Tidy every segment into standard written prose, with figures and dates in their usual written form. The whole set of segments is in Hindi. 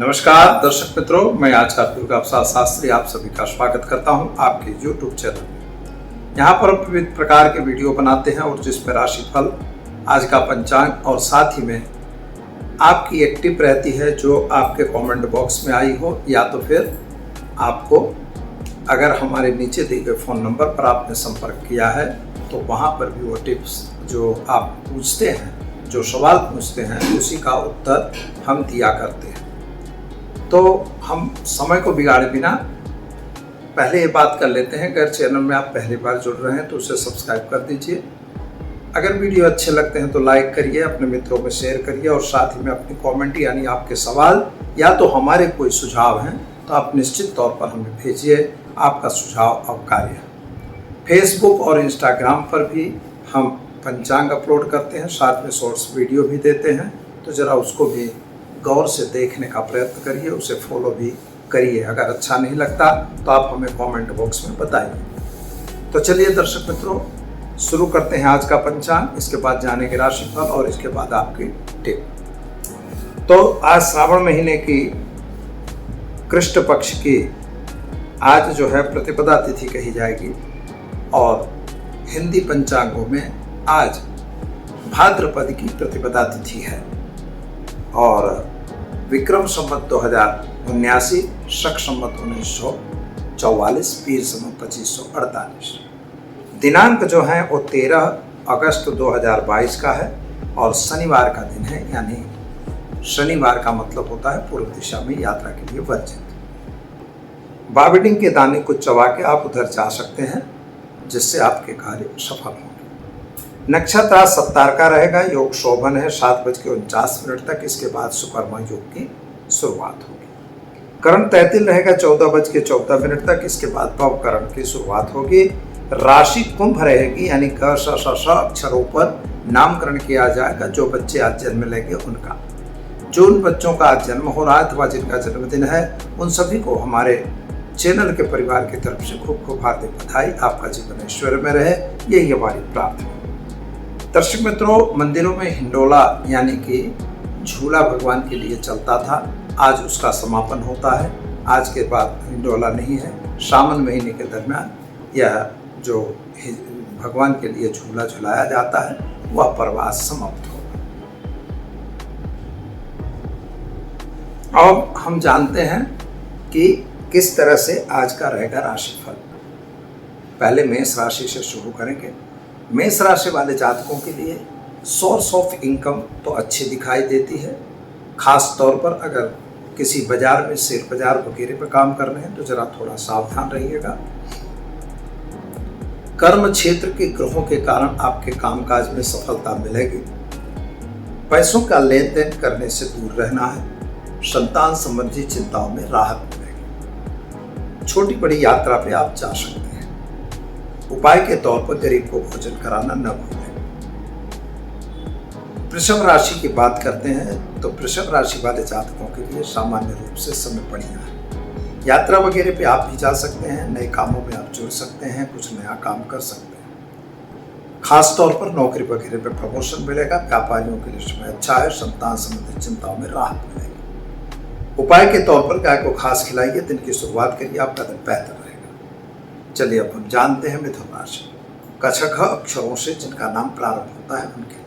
नमस्कार दर्शक मित्रों, मैं आचार्य दुर्गा प्रसाद शास्त्री आप सभी का स्वागत करता हूं आपके YouTube चैनल में। यहां पर विविध प्रकार के वीडियो बनाते हैं और जिस पर राशिफल, आज का पंचांग और साथ ही में आपकी एक टिप रहती है जो आपके कमेंट बॉक्स में आई हो, या तो फिर आपको अगर हमारे नीचे दिए गए फ़ोन नंबर पर आपने संपर्क किया है तो वहाँ पर भी वो टिप्स जो आप पूछते हैं, जो सवाल पूछते हैं, उसी का उत्तर हम दिया करते हैं। तो हम समय को बिगाड़े बिना पहले ये बात कर लेते हैं। अगर चैनल में आप पहली बार जुड़ रहे हैं तो उसे सब्सक्राइब कर दीजिए। अगर वीडियो अच्छे लगते हैं तो लाइक करिए, अपने मित्रों में शेयर करिए और साथ ही में अपनी कमेंट यानी आपके सवाल या तो हमारे कोई सुझाव हैं तो आप निश्चित तौर पर हमें भेजिए। आपका सुझाव अवकार्य है। फेसबुक और इंस्टाग्राम पर भी हम पंचांग अपलोड करते हैं, साथ में शॉर्ट्स वीडियो भी देते हैं, तो ज़रा उसको भी गौर से देखने का प्रयत्न करिए, उसे फॉलो भी करिए। अगर अच्छा नहीं लगता तो आप हमें कमेंट बॉक्स में बताइए। तो चलिए दर्शक मित्रों, शुरू करते हैं आज का पंचांग। इसके बाद जानेंगे राशिफल और इसके बाद आपकी टिप। तो आज श्रावण महीने की कृष्ण पक्ष की आज जो है प्रतिपदा तिथि कही जाएगी और हिंदी पंचांगों में आज भाद्रपद की प्रतिपदा तिथि है और विक्रम संवत 2079, शक संवत 1944, पीर संवत 2548। दिनांक जो है वो 13 अगस्त 2022 का है और शनिवार का दिन है, यानी शनिवार का मतलब होता है पूर्व दिशा में यात्रा के लिए वर्जित। बाबिडिंग के दाने को चबा के आप उधर जा सकते हैं, जिससे आपके कार्य सफल होंगे। नक्षत्र आज सत्तार का रहेगा। योग शोभन है 7:49 तक। इसके बाद सुकर्मा योग की शुरुआत होगी। करण तैतिल रहेगा 14:14 तक। इसके बाद भव करण की शुरुआत होगी। राशि कुंभ रहेगी, यानी क श श श अक्षरों पर नामकरण किया जाएगा। जो बच्चे आज जन्म लेंगे उनका, जो उन बच्चों का आज जन्म हो रहा है अथवा जिनका जन्मदिन है, उन सभी को हमारे चैनल के परिवार की तरफ से खूब खूब हार्दिक बधाई। आपका जीवन ऐश्वर्य में रहे, यही हमारी प्रार्थना। दर्शक मित्रों, मंदिरों में हिंडोला यानी कि झूला भगवान के लिए चलता था, आज उसका समापन होता है। आज के बाद हिंडोला नहीं है। सावन महीने के दरमियान यह जो भगवान के लिए झूला झुलाया जाता है वह प्रवास समाप्त होगा। अब हम जानते हैं कि किस तरह से आज का रहेगा राशिफल। पहले मेष राशि से शुरू करेंगे। मेष राशि वाले जातकों के लिए सोर्स ऑफ इनकम तो अच्छी दिखाई देती है। खास तौर पर अगर किसी बाजार में शेयर बाजार वगैरह पर काम कर रहे हैं तो जरा थोड़ा सावधान रहिएगा। कर्म क्षेत्र के ग्रहों के कारण आपके कामकाज में सफलता मिलेगी। पैसों का लेन देन करने से दूर रहना है। संतान संबंधी चिंताओं में राहत मिलेगी। छोटी बड़ी यात्रा पे आप जा सकते हैं। उपाय के तौर पर गरीब को भोजन कराना न भूलें। वृषभ राशि की बात करते हैं तो वृषभ राशि वाले जातकों के लिए सामान्य रूप से समय बढ़िया है। यात्रा वगैरह पे आप भी जा सकते हैं। नए कामों में आप जुड़ सकते हैं, कुछ नया काम कर सकते हैं। खास तौर पर नौकरी वगैरह पे प्रमोशन मिलेगा। व्यापारियों के लिए समय अच्छा है। संतान संबंधित चिंताओं में राहत मिलेगी। उपाय के तौर पर गाय को घास खिलाइए। दिन की शुरुआत करिए, आपका दिन बेहतर रहेगा। चलिए अब हम जानते हैं मिथुन राशि। कछख अक्षरों से जिनका नाम प्रारंभ होता है उनके लिए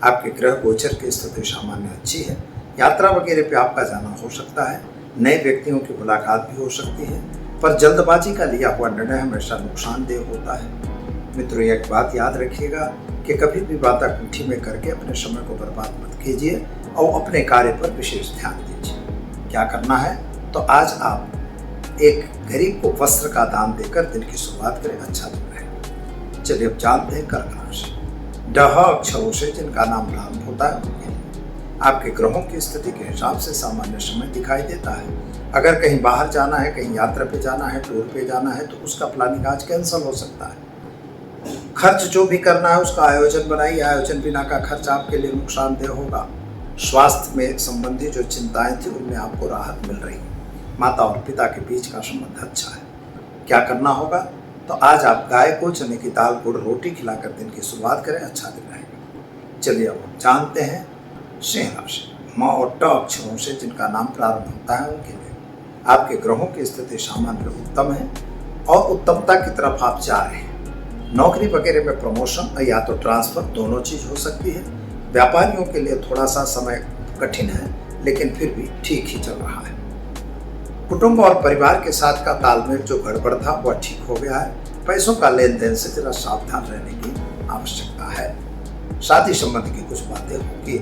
आपके ग्रह गोचर की स्थिति सामान्य अच्छी है। यात्रा वगैरह पे आपका जाना हो सकता है। नए व्यक्तियों की मुलाकात भी हो सकती है, पर जल्दबाजी का लिया हुआ निर्णय हमेशा नुकसानदेह होता है। मित्रों, एक बात याद रखिएगा कि कभी भी बाताकुंठी में करके अपने समय को बर्बाद मत कीजिए और अपने कार्य पर विशेष ध्यान दीजिए। क्या करना है तो आज आप एक गरीब को वस्त्र का दान देकर दिन की शुरुआत करें, अच्छा दिन रहेगा। चलिए अब जानते हैं कर्क राशि। डह अक्षरों से जिनका नाम प्रारंभ होता है उनके लिए आपके ग्रहों की स्थिति के हिसाब से सामान्य समय दिखाई देता है। अगर कहीं बाहर जाना है, कहीं यात्रा पे जाना है, टूर पे जाना है तो उसका प्लानिंग आज कैंसिल हो सकता है। खर्च जो भी करना है उसका आयोजन बनाइए। आयोजन बिना का खर्च आपके लिए नुकसानदेह होगा। स्वास्थ्य में संबंधी जो चिंताएं थी उनमें आपको राहत मिल रही है। माता और पिता के बीच का संबंध अच्छा है। क्या करना होगा तो आज आप गाय को चने की दाल गुड़ रोटी खिलाकर दिन की शुरुआत करें, अच्छा दिन रहेगा। चलिए अब हम जानते हैं सिंह राशि। म और ट अक्षरों से जिनका नाम प्रारंभ होता है उनके लिए आपके ग्रहों की स्थिति सामान्य उत्तम है और उत्तमता की तरफ आप जा रहे हैं। नौकरी वगैरह में प्रमोशन या तो ट्रांसफर दोनों चीज हो सकती है। व्यापारियों के लिए थोड़ा सा समय कठिन है लेकिन फिर भी ठीक ही चल रहा है। कुटुंब और परिवार के साथ का तालमेल जो गड़बड़ था वह ठीक हो गया है। पैसों का लेन देन से जरा सावधान रहने की आवश्यकता है। शादी संबंधी की कुछ बातें होंगी।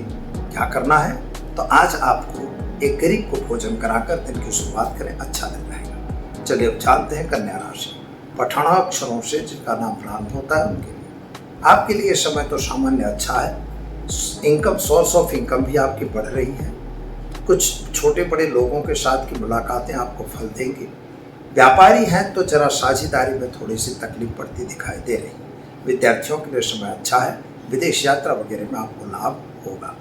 क्या करना है तो आज आपको एक गरीब को भोजन कराकर दिन की शुरुआत करें, अच्छा दिन रहेगा। चलिए अब जानते हैं कन्या राशि। पठाना अक्षरों से जिनका नाम प्रारंभ होता है उनके लिए आपके लिए समय तो सामान्य अच्छा है। इनकम, सोर्स ऑफ इनकम भी आपकी बढ़ रही है। कुछ छोटे बड़े लोगों के साथ की मुलाकातें आपको फल देंगी। व्यापारी हैं तो जरा साझेदारी में थोड़ी सी तकलीफ पड़ती दिखाई दे रही। विद्यार्थियों के लिए समय अच्छा है। विदेश यात्रा वगैरह में आपको लाभ होगा।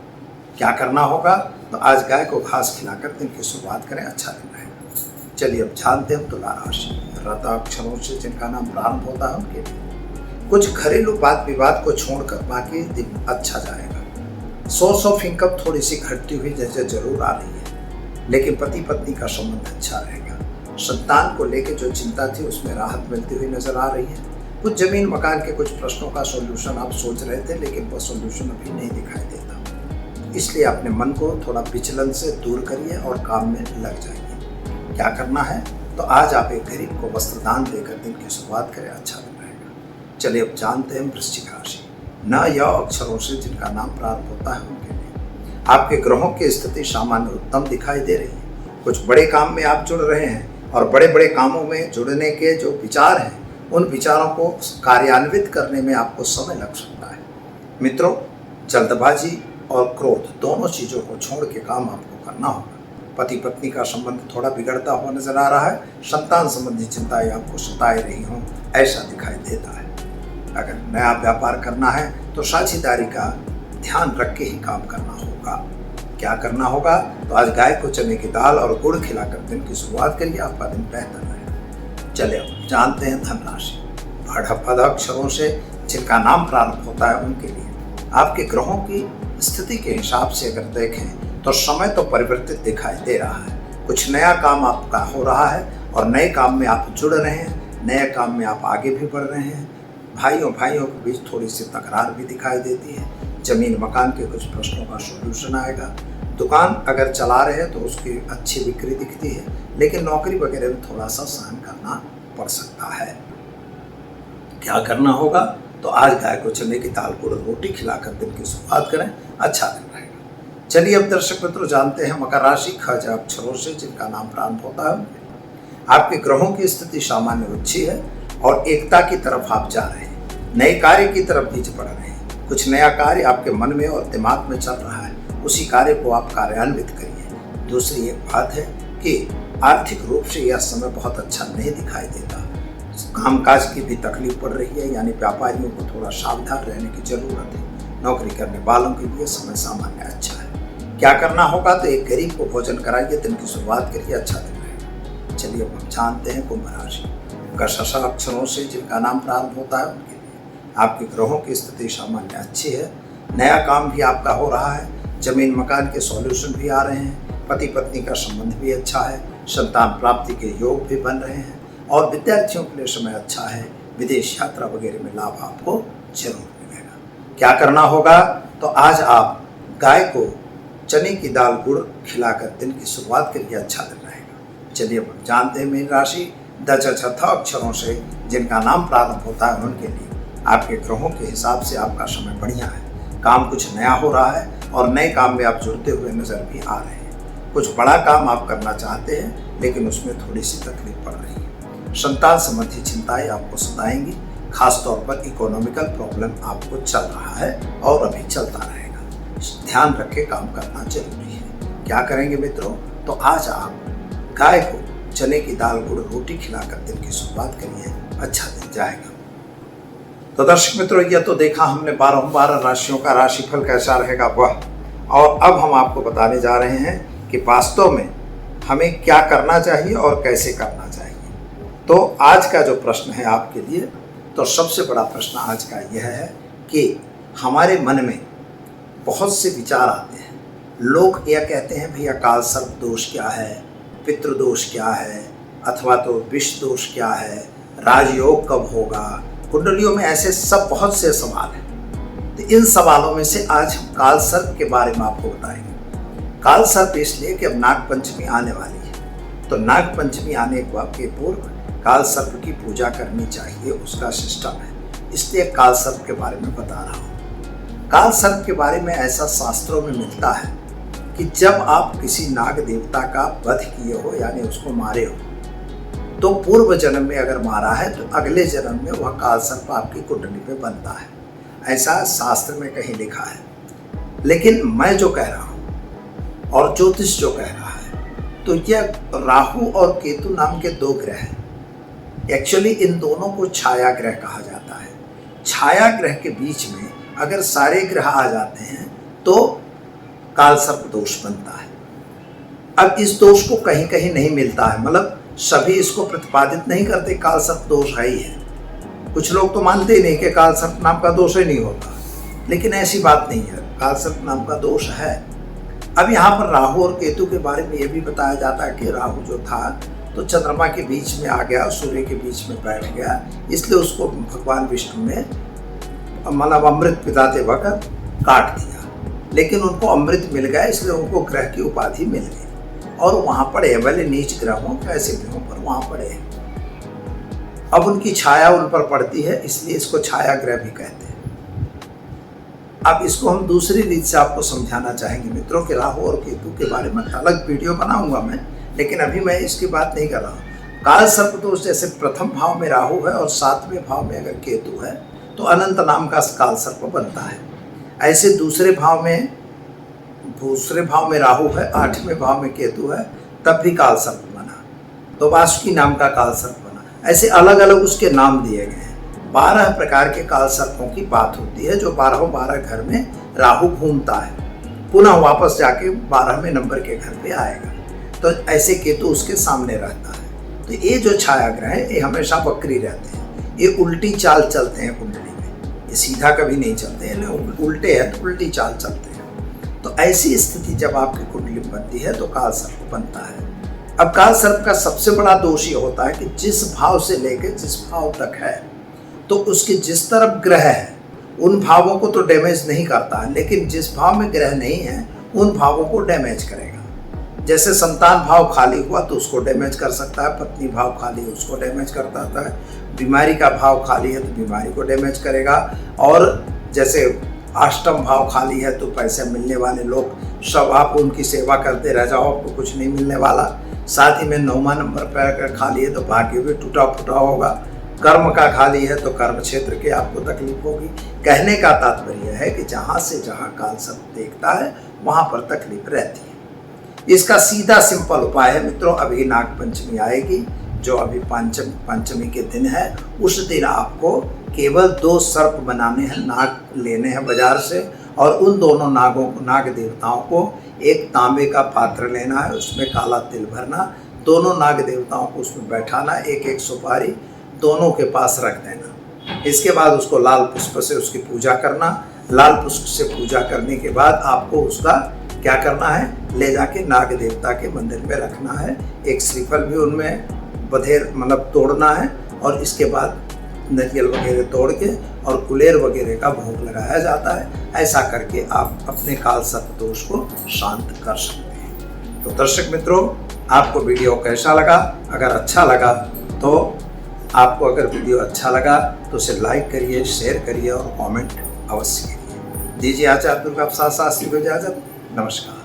क्या करना होगा तो आज गाय को घास खिलाकर दिन की शुरुआत करें, अच्छा दिन रहेगा। चलिए अब जानते हैं तुला राशि। रता अक्षरों से जिनका नाम प्रारंभ होता है उनके लिए कुछ घरेलू वाद विवाद को छोड़कर बाकी दिन अच्छा जाएगा। सोर्स ऑफ इनकम थोड़ी सी घटती हुई जैसे जरूर आ रही है लेकिन पति पत्नी का संबंध अच्छा रहेगा। संतान को लेकर जो चिंता थी उसमें राहत मिलती हुई नजर आ रही है। कुछ जमीन मकान के कुछ प्रश्नों का सॉल्यूशन आप सोच रहे थे लेकिन वह सॉल्यूशन अभी नहीं दिखाई देता, इसलिए अपने मन को थोड़ा विचलन से दूर करिए और काम में लग जाइए। क्या करना है तो आज आप एक गरीब को वस्त्रदान देकर दिन की शुरुआत करें, अच्छा दिन रहेगा। चलिए अब जानते हैं वृश्चिक राशि। न या अक्षरों से जिनका नाम प्रारंभ होता है उनके लिए आपके ग्रहों की स्थिति सामान्य उत्तम दिखाई दे रही है। कुछ बड़े काम में आप जुड़ रहे हैं और बड़े बड़े कामों में जुड़ने के जो विचार हैं उन विचारों को कार्यान्वित करने में आपको समय लग सकता है। मित्रों, जल्दबाजी और क्रोध दोनों चीज़ों को छोड़ के काम आपको करना होगा। पति पत्नी का संबंध थोड़ा बिगड़ता हुआ नजर आ रहा है। संतान संबंधी चिंताएं आपको सताए रही हों ऐसा दिखाई देता है। अगर नया व्यापार करना है तो साझेदारी का ध्यान रख के ही काम करना होगा। क्या करना होगा तो आज गाय को चने की दाल और गुड़ खिलाकर दिन की शुरुआत करिए, आपका दिन बेहतर रहेगा। चलिए अब जानते हैं धन राशि। भड़ अक्षरों से जिनका नाम प्रारंभ होता है उनके लिए आपके ग्रहों की स्थिति के हिसाब से अगर देखें तो समय तो परिवर्तित दिखाई दे रहा है। कुछ नया काम आपका हो रहा है और नए काम में आप जुड़ रहे हैं। नए काम में आप आगे भी बढ़ रहे हैं। भाइयों के बीच थोड़ी सी तकरार भी दिखाई देती है। जमीन मकान के कुछ प्रश्नों का सॉल्यूशन आएगा। दुकान अगर चला रहे हैं तो उसकी अच्छी बिक्री दिखती है लेकिन नौकरी वगैरह में थोड़ा सा सहन करना पड़ सकता है। क्या करना होगा तो आज गाय को चने की दाल गुड़ रोटी खिलाकर दिन की शुरुआत करें, अच्छा दिन रहेगा। चलिए अब दर्शक मित्रों जानते हैं मकर राशि। खज अक्षरों से जिनका नाम प्रारंभ होता है आपके ग्रहों की स्थिति सामान्य अच्छी है और एकता की तरफ आप जा रहे हैं। नए कार्य की तरफ बीच बढ़ रहे हैं। कुछ नया कार्य आपके मन में और दिमाग में चल रहा है, उसी कार्य को आप कार्यान्वित करिए। दूसरी एक बात है कि आर्थिक रूप से यह समय बहुत अच्छा नहीं दिखाई देता। कामकाज की भी तकलीफ पड़ रही है, यानी व्यापारियों को थोड़ा सावधान रहने की जरूरत है। नौकरी करने वालों के लिए समय सामान्य अच्छा है। क्या करना होगा तो एक गरीब को भोजन कराइए, दिन की शुरुआत करिए, अच्छा दिन रहेगा। चलिए अब हम जानते हैं कुंभ राशि। गशा अक्षरों से जिनका नाम प्रारंभ होता है उनके लिए आपके ग्रहों की स्थिति सामान्य अच्छी है। नया काम भी आपका हो रहा है। जमीन मकान के सॉल्यूशन भी आ रहे हैं। पति पत्नी का संबंध भी अच्छा है। संतान प्राप्ति के योग भी बन रहे हैं और विद्यार्थियों के लिए समय अच्छा है। विदेश यात्रा वगैरह में लाभ आपको जरूर मिलेगा। क्या करना होगा तो आज आप गाय को चने की दाल गुड़ खिलाकर दिन की शुरुआत करिए, अच्छा दिन रहेगा। चलिए अब जानते हैं मीन राशि। दशा अक्षरों से जिनका नाम प्रारंभ होता है उनके लिए आपके ग्रहों के हिसाब से आपका समय बढ़िया है। काम कुछ नया हो रहा है और नए काम में आप जुड़ते हुए नजर भी आ रहे हैं। कुछ बड़ा काम आप करना चाहते हैं लेकिन उसमें थोड़ी सी तकलीफ पड़ रही है। संतान संबंधी चिंताएं आपको सताएंगी। खासतौर पर इकोनॉमिकल प्रॉब्लम आपको चल रहा है और अभी चलता रहेगा। ध्यान रख के काम करना जरूरी है। क्या करेंगे मित्रों तो आज आप गाय को चने की दाल गुड़ रोटी खिलाकर दिन की शुरुआत करिए, अच्छा दिन जाएगा। तो दर्शक मित्रों, यह तो देखा हमने 12 राशियों का राशिफल कैसा रहेगा वह, और अब हम आपको बताने जा रहे हैं कि वास्तव में हमें क्या करना चाहिए और कैसे करना चाहिए। तो आज का जो प्रश्न है आपके लिए, तो सबसे बड़ा प्रश्न आज का यह है कि हमारे मन में बहुत से विचार आते हैं, लोग यह कहते हैं भैया काल सर्प दोष क्या है, पितृदोष क्या है, अथवा तो विष दोष क्या है, राजयोग कब होगा। कुंडलियों में ऐसे सब बहुत से सवाल हैं। तो इन सवालों में से आज हम काल सर्प के बारे में आपको बताएंगे। काल सर्प इसलिए कि अब नाग पंचमी आने वाली है, तो नाग पंचमी आने के पूर्व काल सर्प की पूजा करनी चाहिए, उसका सिस्टम है, इसलिए काल सर्प के बारे में बता रहा हूँ। काल सर्प के बारे में ऐसा शास्त्रों में मिलता है कि जब आप किसी नाग देवता का वध किए हो, यानी उसको मारे हो, तो पूर्व जन्म में अगर मारा है तो अगले जन्म में वह काल सर्प आपकी कुंडली पे बनता है, ऐसा शास्त्र में कहीं लिखा है। लेकिन मैं जो कह रहा हूँ और ज्योतिष जो कह रहा है, तो यह राहु और केतु नाम के दो ग्रह हैं। एक्चुअली इन दोनों को छाया ग्रह कहा जाता है। छाया ग्रह के बीच में अगर सारे ग्रह आ जाते हैं तो काल सर्प दोष बनता है। अब इस दोष को कहीं कहीं नहीं मिलता है, मतलब सभी इसको प्रतिपादित नहीं करते काल सर्प दोष है ही है। कुछ लोग तो मानते ही नहीं कि काल सर्प नाम का दोष ही नहीं होता, लेकिन ऐसी बात नहीं है, काल सर्प नाम का दोष है। अब यहाँ पर राहु और केतु के बारे में ये भी बताया जाता है कि राहु जो था तो चंद्रमा के बीच में आ गया, सूर्य के बीच में बैठ गया, इसलिए उसको भगवान विष्णु ने मतलब अमृत पिलाते वक्त काट दिया। लेकिन उनको अमृत मिल गया, इसलिए उनको ग्रह की उपाधि मिल गई और वहाँ पड़े, भले नीच ग्रह हों कैसे ग्रहों पर वहाँ पड़े। अब उनकी छाया उन पर पड़ती है, इसलिए इसको छाया ग्रह भी कहते हैं। अब इसको हम दूसरी रीत से आपको समझाना चाहेंगे मित्रों कि राहु और केतु के बारे में अलग वीडियो बनाऊंगा मैं, लेकिन अभी मैं इसकी बात नहीं कर रहा हूँ। काल सर्प दोष जैसे प्रथम भाव में राहु है और 7वें भाव में अगर केतु है तो अनंत नाम का काल सर्प बनता है। ऐसे दूसरे भाव में राहु है, 8वें भाव में केतु है, तब भी काल सर्प बना, तो वासुकी नाम का काल सर्प बना। ऐसे अलग अलग उसके नाम दिए गए हैं। 12 प्रकार के काल सर्पों की बात होती है, जो 12 घर में राहु घूमता है, पुनः वापस जाके 12वें नंबर के घर पे आएगा। तो ऐसे केतु उसके सामने रहता है। तो ये जो छाया ग्रह है ये हमेशा वक्री रहते हैं, ये उल्टी चाल चलते हैं कुंडली में, ये सीधा कभी नहीं चलते हैं, उल्टे हैं तो उल्टी चाल चलते हैं। तो ऐसी स्थिति जब आपकी कुंडली में बनती है तो काल सर्प बनता है। अब काल सर्प का सबसे बड़ा दोष ये होता है कि जिस भाव से लेकर जिस भाव तक है, तो उसके जिस तरफ ग्रह है उन भावों को तो डैमेज नहीं करता है, लेकिन जिस भाव में ग्रह नहीं है उन भावों को डैमेज करेगा। जैसे संतान भाव खाली हुआ तो उसको डैमेज कर सकता है, पत्नी भाव खाली है उसको डैमेज करता है, बीमारी का भाव खाली है तो बीमारी को डैमेज करेगा, और जैसे अष्टम भाव खाली है तो पैसे मिलने वाले लोग सब आप उनकी सेवा करते रह जाओ, आपको कुछ नहीं मिलने वाला। साथ ही में 9वां नंबर पर अगर खाली है तो भाग्य भी टूटा फूटा होगा। कर्म का खाली है तो कर्म क्षेत्र की आपको तकलीफ होगी। कहने का तात्पर्य है कि जहाँ से जहाँ काल सर्प देखता है वहाँ पर तकलीफ रहती है। इसका सीधा सिंपल उपाय है मित्रों, अभी नाग पंचमी आएगी, जो अभी पंचमी के दिन है, उस दिन आपको केवल 2 सर्प बनाने हैं, नाग लेने हैं बाजार से, और उन दोनों नाग देवताओं को एक तांबे का पात्र लेना है, उसमें काला तिल भरना, दोनों नाग देवताओं को उसमें बैठाना, एक एक सुपारी दोनों के पास रख देना। इसके बाद उसको लाल पुष्प से उसकी पूजा करना। लाल पुष्प से पूजा करने के बाद आपको उसका क्या करना है, ले जाके नाग देवता के मंदिर में रखना है। एक श्रीफल भी उनमें मतलब तोड़ना है, और इसके बाद नारियल वगैरह तोड़ के और कुलेर वगैरह का भोग लगाया जाता है। ऐसा करके आप अपने काल सर्प दोष को शांत कर सकते हैं। तो दर्शक मित्रों, आपको वीडियो कैसा लगा? अगर अच्छा लगा तो आपको अगर वीडियो अच्छा लगा तो उसे लाइक करिए, शेयर करिए और कमेंट अवश्य करिए। दीजिए आचार्य दुर्गा प्रसाद शास्त्री को इजाजत। नमस्कार।